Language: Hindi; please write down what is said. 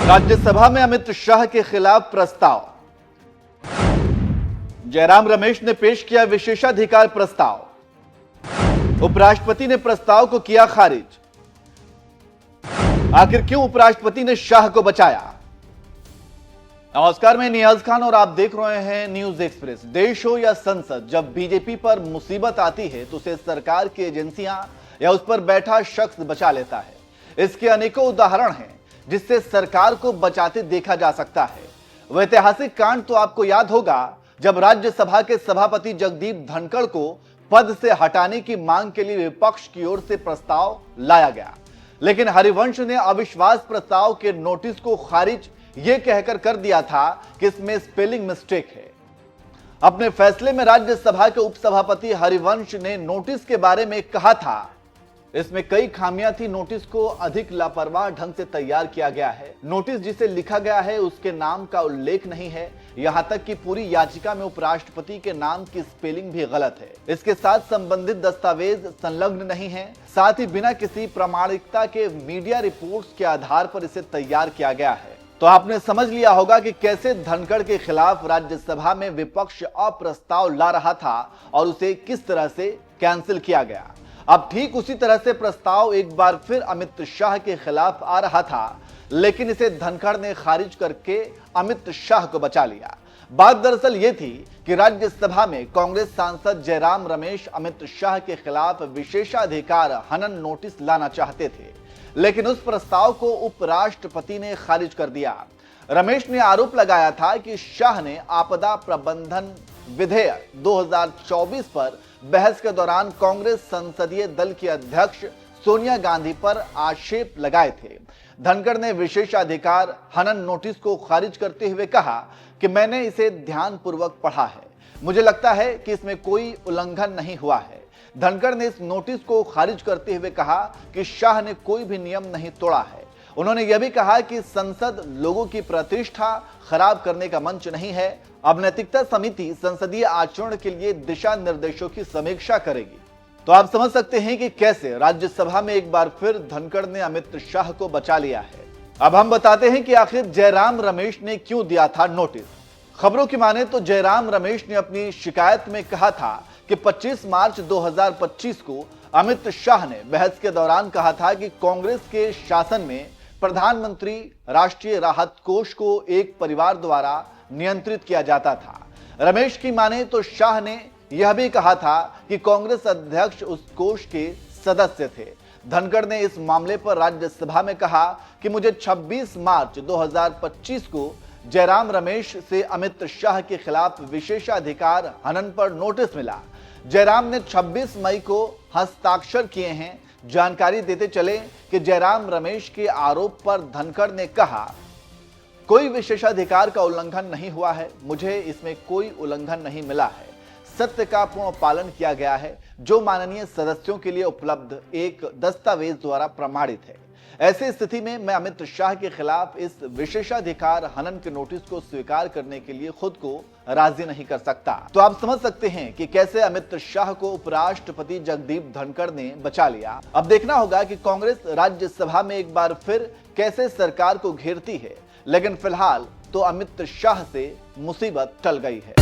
राज्यसभा में अमित शाह के खिलाफ प्रस्ताव। जयराम रमेश ने पेश किया विशेषाधिकार प्रस्ताव। उपराष्ट्रपति ने प्रस्ताव को किया खारिज। आखिर क्यों उपराष्ट्रपति ने शाह को बचाया? नमस्कार, मैं नियाज खान और आप देख रहे हैं न्यूज एक्सप्रेस। देश हो या संसद, जब बीजेपी पर मुसीबत आती है तो उसे सरकार की एजेंसियां या उस पर बैठा शख्स बचा लेता है। इसके अनेकों उदाहरण हैं जिससे सरकार को बचाते देखा जा सकता है। वह ऐतिहासिक कांड तो आपको याद होगा जब राज्यसभा के सभापति जगदीप धनखड़ को पद से हटाने की मांग के लिए विपक्ष की ओर से प्रस्ताव लाया गया, लेकिन हरिवंश ने अविश्वास प्रस्ताव के नोटिस को खारिज यह कहकर कर दिया था कि इसमें स्पेलिंग मिस्टेक है। अपने फैसले में राज्यसभा के उपसभापति हरिवंश ने नोटिस के बारे में कहा था, इसमें कई खामियां थी। नोटिस को अधिक लापरवाह ढंग से तैयार किया गया है। नोटिस जिसे लिखा गया है उसके नाम का उल्लेख नहीं है। यहां तक कि पूरी याचिका में उपराष्ट्रपति के नाम की स्पेलिंग भी गलत है। इसके साथ संबंधित दस्तावेज संलग्न नहीं है। साथ ही बिना किसी प्रामाणिकता के मीडिया रिपोर्ट्स के आधार पर इसे तैयार किया गया है। तो आपने समझ लिया होगा कि कैसे धनखड़ के खिलाफ राज्यसभा में विपक्ष अप्रस्ताव ला रहा था और उसे किस तरह से कैंसिल किया गया। अब ठीक उसी तरह से प्रस्ताव एक बार फिर अमित शाह के खिलाफ आ रहा था, लेकिन इसे धनखड़ ने खारिज करके अमित शाह को बचा लिया। बात दरअसल ये थी कि राज्यसभा में कांग्रेस सांसद जयराम रमेश अमित शाह के खिलाफ विशेषाधिकार हनन नोटिस लाना चाहते थे, लेकिन उस प्रस्ताव को उपराष्ट्रपति ने खारिज कर दिया। रमेश ने आरोप लगाया था कि शाह ने आपदा प्रबंधन विधेयक 2024 पर बहस के दौरान कांग्रेस संसदीय दल की अध्यक्ष सोनिया गांधी पर आक्षेप लगाए थे। धनखड़ ने विशेषाधिकार हनन नोटिस को खारिज करते हुए कहा कि मैंने इसे ध्यानपूर्वक पढ़ा है, मुझे लगता है कि इसमें कोई उल्लंघन नहीं हुआ है। धनखड़ ने इस नोटिस को खारिज करते हुए कहा कि शाह ने कोई भी नियम नहीं तोड़ा है। उन्होंने यह भी कहा कि संसद लोगों की प्रतिष्ठा खराब करने का मंच नहीं है। अब नैतिकता समिति संसदीय आचरण के लिए दिशा निर्देशों की समीक्षा करेगी। तो आप समझ सकते हैं कि कैसे राज्यसभा में एक बार फिर धनखड़ ने अमित शाह को बचा लिया है। अब हम बताते हैं कि आखिर जयराम रमेश ने क्यों दिया था नोटिस। खबरों की माने तो जयराम रमेश ने अपनी शिकायत में कहा था कि 25 मार्च 2025 को अमित शाह ने बहस के दौरान कहा था कि कांग्रेस के शासन में प्रधानमंत्री राष्ट्रीय राहत कोष को एक परिवार द्वारा नियंत्रित किया जाता था। रमेश की माने तो शाह ने यह भी कहा था कि कांग्रेस अध्यक्ष उस कोष के सदस्य थे। धनखड़ ने इस मामले पर राज्यसभा में कहा कि मुझे 26 मार्च 2025 को जयराम रमेश से अमित शाह के खिलाफ विशेषाधिकार हनन पर नोटिस मिला। जयराम ने 26 मई को हस्ताक्षर किए हैं। जानकारी देते चले कि जयराम रमेश के आरोप पर धनखड़ ने कहा, कोई विशेषाधिकार का उल्लंघन नहीं हुआ है, मुझे इसमें कोई उल्लंघन नहीं मिला है, सत्य का पूर्ण पालन किया गया है जो माननीय सदस्यों के लिए उपलब्ध एक दस्तावेज द्वारा प्रमाणित है। ऐसी स्थिति में मैं अमित शाह के खिलाफ इस विशेषाधिकार हनन के नोटिस को स्वीकार करने के लिए खुद को राजी नहीं कर सकता। तो आप समझ सकते हैं कि कैसे अमित शाह को उपराष्ट्रपति जगदीप धनखड़ ने बचा लिया। अब देखना होगा कि कांग्रेस राज्यसभा में एक बार फिर कैसे सरकार को घेरती है, लेकिन फिलहाल तो अमित शाह से मुसीबत टल गई है।